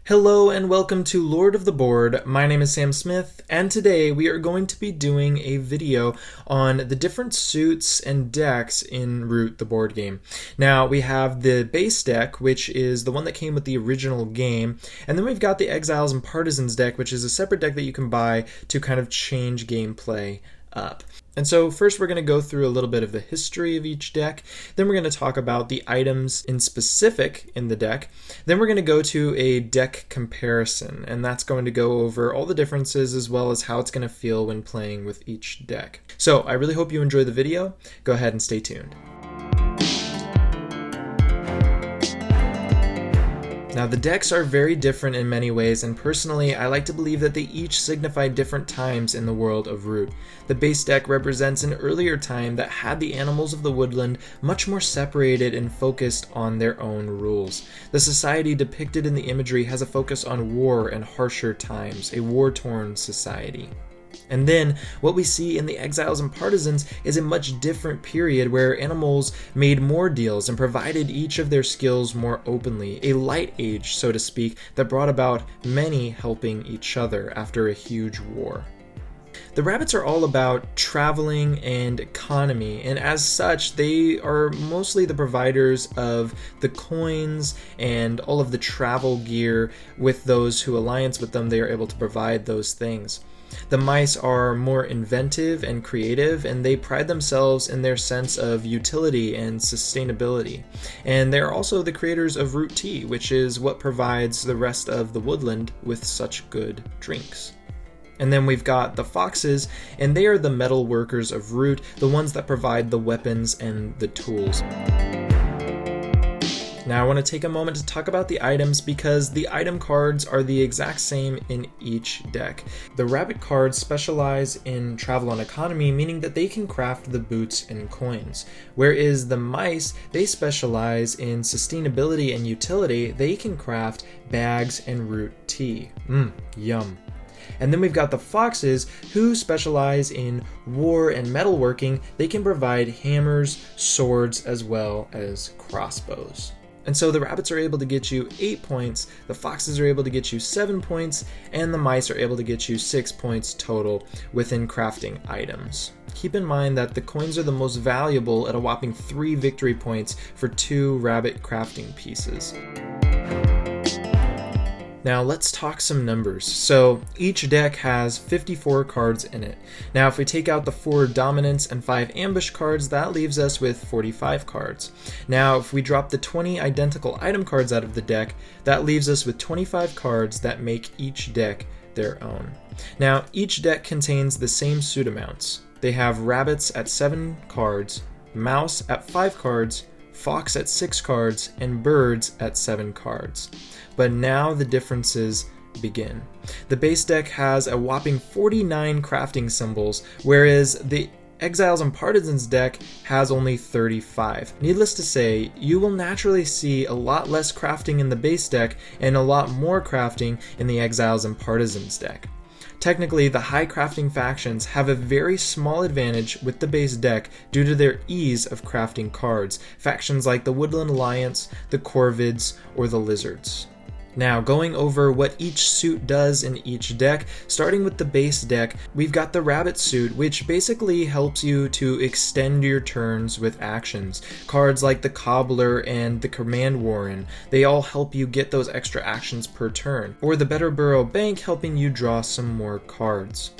Hello and welcome to Lord of the Board. My name is Sam Smith, and today we are going to be doing a video on the different suits and decks in Root the board game. Now we have the base deck, which is the one that came with the original game, and then we've got the Exiles and Partisans deck, which is a separate deck that you can buy to kind of change gameplay up. And so first we're going to go through a little bit of the history of each deck, then we're going to talk about the items in specific in the deck, then we're going to go to a deck comparison, and that's going to go over all the differences as well as how it's going to feel when playing with each deck. So I really hope you enjoy the video. Go ahead and stay tuned. Now the decks are very different in many ways, and personally I like to believe that they each signify different times in the world of Root. The base deck represents an earlier time that had the animals of the woodland much more separated and focused on their own rules. The society depicted in the imagery has a focus on war and harsher times, a war-torn society. And then what we see in the Exiles and Partisans is a much different period where animals made more deals and provided each of their skills more openly, a light age, so to speak, that brought about many helping each other after a huge war. The rabbits are all about traveling and economy, and as such they are mostly the providers of the coins and all of the travel gear. With those who alliance with them, they are able to provide those things. The mice are more inventive and creative, and they pride themselves in their sense of utility and sustainability. And they're also the creators of root tea, which is what provides the rest of the woodland with such good drinks. And then we've got the foxes, and they are the metal workers of Root, the ones that provide the weapons and the tools. Now I want to take a moment to talk about the items because the item cards are the exact same in each deck. The rabbit cards specialize in travel and economy, meaning that they can craft the boots and coins. Whereas the mice, they specialize in sustainability and utility. They can craft bags and root tea. Yum. And then we've got the foxes, who specialize in war and metalworking. They can provide hammers, swords, as well as crossbows. And so the rabbits are able to get you 8 points, the foxes are able to get you 7 points, and the mice are able to get you 6 points total within crafting items. Keep in mind that the coins are the most valuable at a whopping 3 victory points for 2 rabbit crafting pieces. Now let's talk some numbers. So each deck has 54 cards in it. Now if we take out the 4 dominance and 5 ambush cards, that leaves us with 45 cards. Now if we drop the 20 identical item cards out of the deck, that leaves us with 25 cards that make each deck their own. Now each deck contains the same suit amounts. They have rabbits at 7 cards, mouse at 5 cards, fox at 6 cards, and birds at 7 cards. But now the differences begin. The base deck has a whopping 49 crafting symbols, whereas the Exiles and Partisans deck has only 35. Needless to say, you will naturally see a lot less crafting in the base deck and a lot more crafting in the Exiles and Partisans deck. Technically, the high crafting factions have a very small advantage with the base deck due to their ease of crafting cards, factions like the Woodland Alliance, the Corvids, or the Lizards. Now, going over what each suit does in each deck, starting with the base deck, we've got the rabbit suit, which basically helps you to extend your turns with actions. Cards like the Cobbler and the Command Warren, they all help you get those extra actions per turn, or the Better Burrow Bank helping you draw some more cards.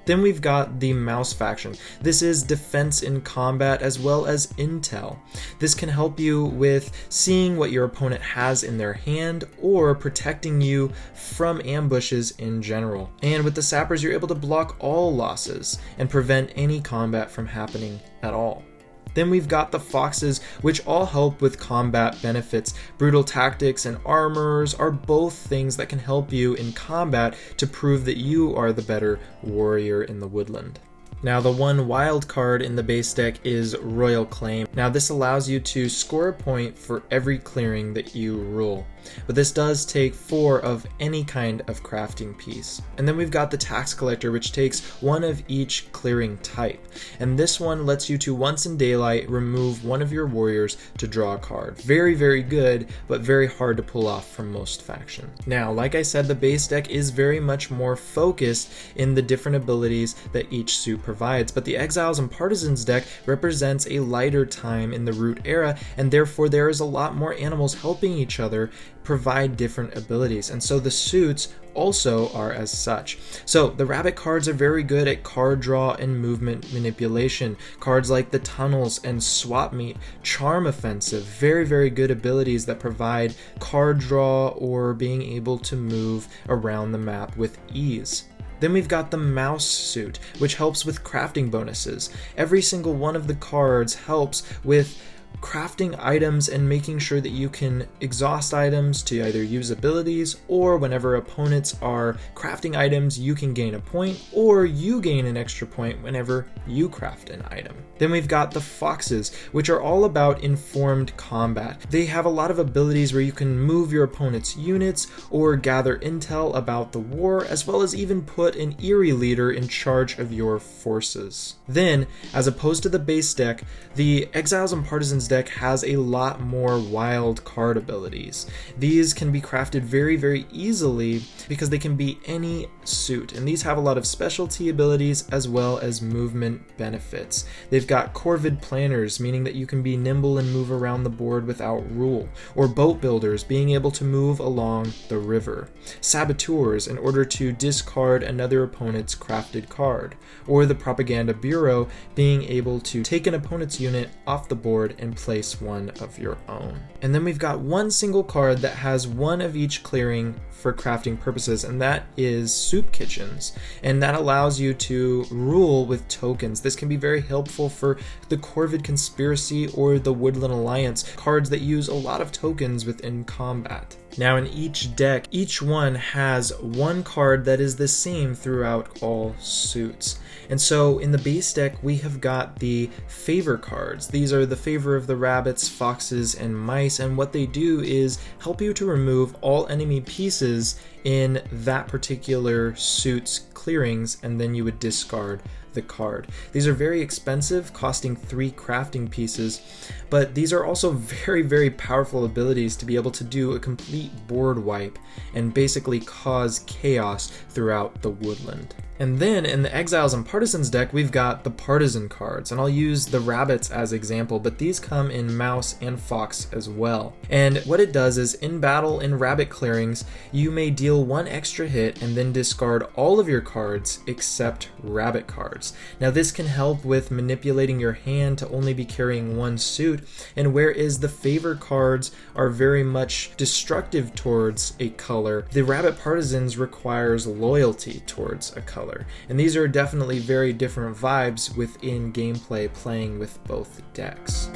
Then we've got the mouse faction. This is defense in combat as well as intel. This can help you with seeing what your opponent has in their hand or protecting you from ambushes in general. And with the sappers, you're able to block all losses and prevent any combat from happening at all. Then we've got the foxes, which all help with combat benefits. Brutal tactics and armors are both things that can help you in combat to prove that you are the better warrior in the woodland. Now the one wild card in the base deck is Royal Claim. Now this allows you to score a point for every clearing that you rule. but this does take 4 of any kind of crafting piece. And then we've got the Tax Collector, which takes 1 of each clearing type, and this one lets you to once in daylight remove 1 of your warriors to draw a card. Very, very good, but very hard to pull off from most factions. Now, like I said, the base deck is very much more focused in the different abilities that each suit provides, but the Exiles and Partisans deck represents a lighter time in the Root era, and therefore there is a lot more animals helping each other provide different abilities, and so the suits also are as such. So the rabbit cards are very good at card draw and movement manipulation. Cards like the Tunnels and Swap Meet, Charm Offensive, very, very good abilities that provide card draw or being able to move around the map with ease. Then we've got the Mouse suit, which helps with crafting bonuses. Every single one of the cards helps with crafting items and making sure that you can exhaust items to either use abilities, or whenever opponents are crafting items, you can gain a point, or you gain an extra point whenever you craft an item. Then we've got the Foxes, which are all about informed combat. They have a lot of abilities where you can move your opponent's units or gather intel about the war, as well as even put an Eerie leader in charge of your forces. Then, as opposed to the base deck, the Exiles and Partisans deck has a lot more wild card abilities. These can be crafted very, very easily because they can be any suit, and these have a lot of specialty abilities as well as movement benefits. They've got Corvid Planners, meaning that you can be nimble and move around the board without rule, or Boat Builders, being able to move along the river. Saboteurs, in order to discard another opponent's crafted card, or the Propaganda Bureau, being able to take an opponent's unit off the board and place one of your own. And then we've got one single card that has 1 of each clearing for crafting purposes, and that is Soup Kitchens, and that allows you to rule with tokens. This can be very helpful for the Corvid Conspiracy or the Woodland Alliance, cards that use a lot of tokens within combat. Now in each deck, each one has 1 card that is the same throughout all suits. And so in the base deck, we have got the favor cards. These are the favor of the rabbits, foxes, and mice, and what they do is help you to remove all enemy pieces in that particular suit's clearings, and then you would discard the card. These are very expensive, costing 3 crafting pieces, but these are also very, very powerful abilities to be able to do a complete board wipe and basically cause chaos throughout the woodland. And then in the Exiles and Partisans deck, we've got the Partisan cards, and I'll use the rabbits as example, but these come in mouse and fox as well. And what it does is, in battle in rabbit clearings, you may deal 1 extra hit and then discard all of your cards except rabbit cards. Now this can help with manipulating your hand to only be carrying 1 suit, and whereas the favor cards are very much destructive towards a color, the rabbit partisans requires loyalty towards a color. And these are definitely very different vibes within gameplay playing with both decks.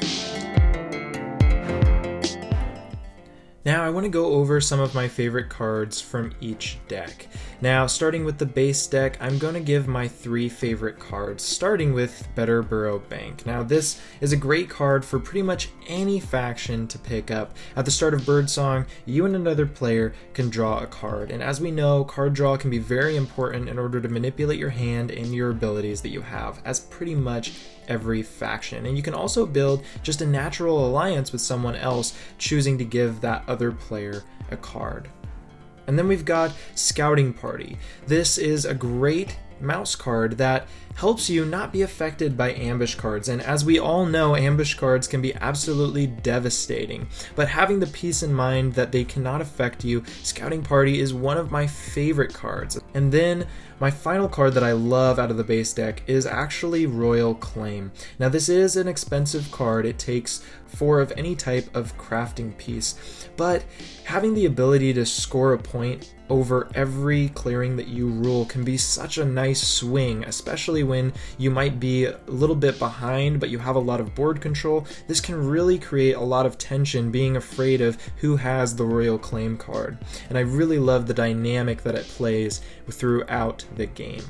Now I want to go over some of my favorite cards from each deck. Now starting with the base deck, I'm going to give my 3 favorite cards, starting with Better Burrow Bank. Now this is a great card for pretty much any faction to pick up. At the start of Birdsong, you and another player can draw a card, and as we know, card draw can be very important in order to manipulate your hand and your abilities that you have, as pretty much every faction. And you can also build just a natural alliance with someone else, choosing to give that other player a card. And then we've got Scouting Party. This is a great mouse card that helps you not be affected by ambush cards, and as we all know, ambush cards can be absolutely devastating, but having the peace in mind that they cannot affect you, Scouting Party is one of my favorite cards. And then my final card that I love out of the base deck is actually Royal Claim. Now this is an expensive card, it takes 4 of any type of crafting piece, but having the ability to score a point over every clearing that you rule can be such a nice swing, especially when you might be a little bit behind but you have a lot of board control. This can really create a lot of tension, being afraid of who has the Royal Claim card, and I really love the dynamic that it plays throughout the game.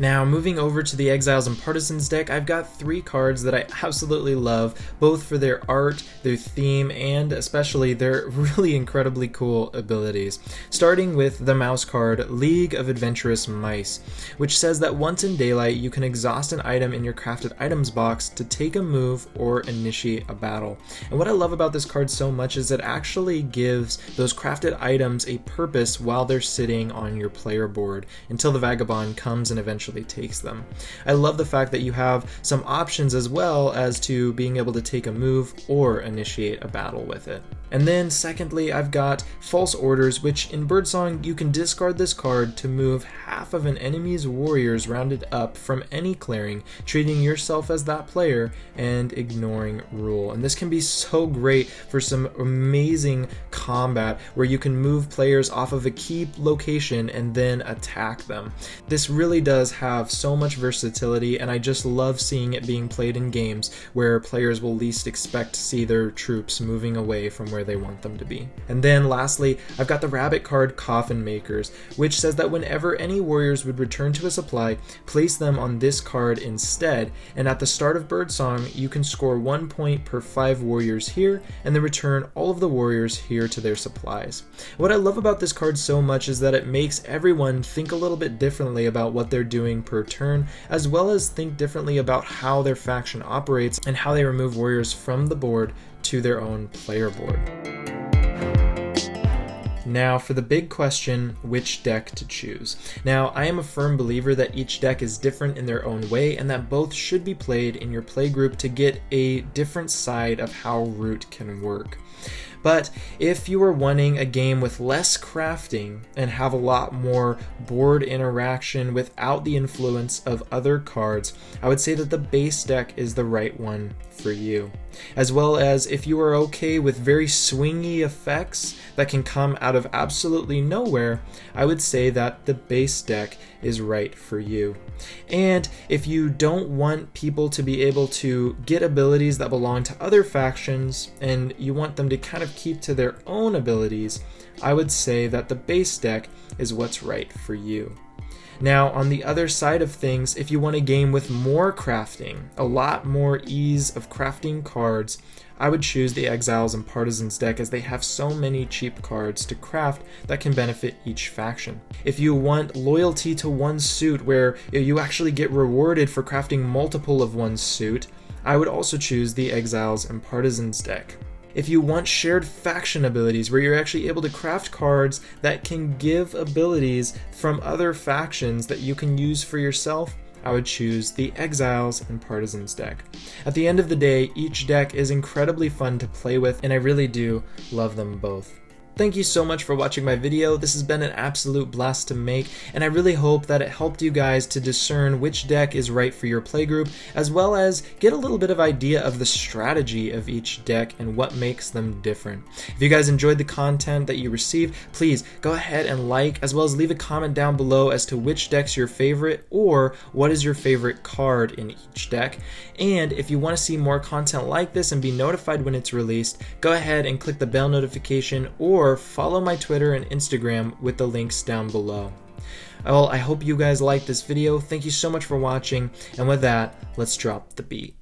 Now, moving over to the Exiles and Partisans deck, I've got 3 cards that I absolutely love, both for their art, their theme, and especially their really incredibly cool abilities. Starting with the mouse card, League of Adventurous Mice, which says that once in daylight, you can exhaust an item in your crafted items box to take a move or initiate a battle. And what I love about this card so much is it actually gives those crafted items a purpose while they're sitting on your player board until the Vagabond comes and eventually takes them. I love the fact that you have some options as well as to being able to take a move or initiate a battle with it. And then secondly, I've got False Orders, which in Birdsong you can discard this card to move half of an enemy's warriors rounded up from any clearing, treating yourself as that player and ignoring rule. And this can be so great for some amazing combat where you can move players off of a key location and then attack them. This really does have so much versatility, and I just love seeing it being played in games where players will least expect to see their troops moving away from where they want them to be. And then lastly, I've got the rabbit card Coffin Makers, which says that whenever any warriors would return to a supply, place them on this card instead, and at the start of Birdsong, you can score 1 point per 5 warriors here, and then return all of the warriors here to their supplies. What I love about this card so much is that it makes everyone think a little bit differently about what they're doing per turn, as well as think differently about how their faction operates and how they remove warriors from the board to their own player board. Now for the big question, which deck to choose? Now, I am a firm believer that each deck is different in their own way and that both should be played in your playgroup to get a different side of how Root can work. But if you are wanting a game with less crafting and have a lot more board interaction without the influence of other cards, I would say that the base deck is the right one for you. As well as if you are okay with very swingy effects that can come out of absolutely nowhere, I would say that the base deck is right for you. And if you don't want people to be able to get abilities that belong to other factions and you want them to kind of keep to their own abilities, I would say that the base deck is what's right for you. Now, on the other side of things, if you want a game with more crafting, a lot more ease of crafting cards, I would choose the Exiles and Partisans deck as they have so many cheap cards to craft that can benefit each faction. If you want loyalty to one suit where you actually get rewarded for crafting multiple of one suit, I would also choose the Exiles and Partisans deck. If you want shared faction abilities where you're actually able to craft cards that can give abilities from other factions that you can use for yourself, I would choose the Exiles and Partisans deck. At the end of the day, each deck is incredibly fun to play with, and I really do love them both. Thank you so much for watching my video. This has been an absolute blast to make, and I really hope that it helped you guys to discern which deck is right for your playgroup, as well as get a little bit of idea of the strategy of each deck and what makes them different. If you guys enjoyed the content that you received, please go ahead and like, as well as leave a comment down below as to which deck's your favorite or what is your favorite card in each deck. And if you want to see more content like this and be notified when it's released, go ahead and click the bell notification or follow my Twitter and Instagram with the links down below. Well, I hope you guys liked this video. Thank you so much for watching, and with that, let's drop the beat.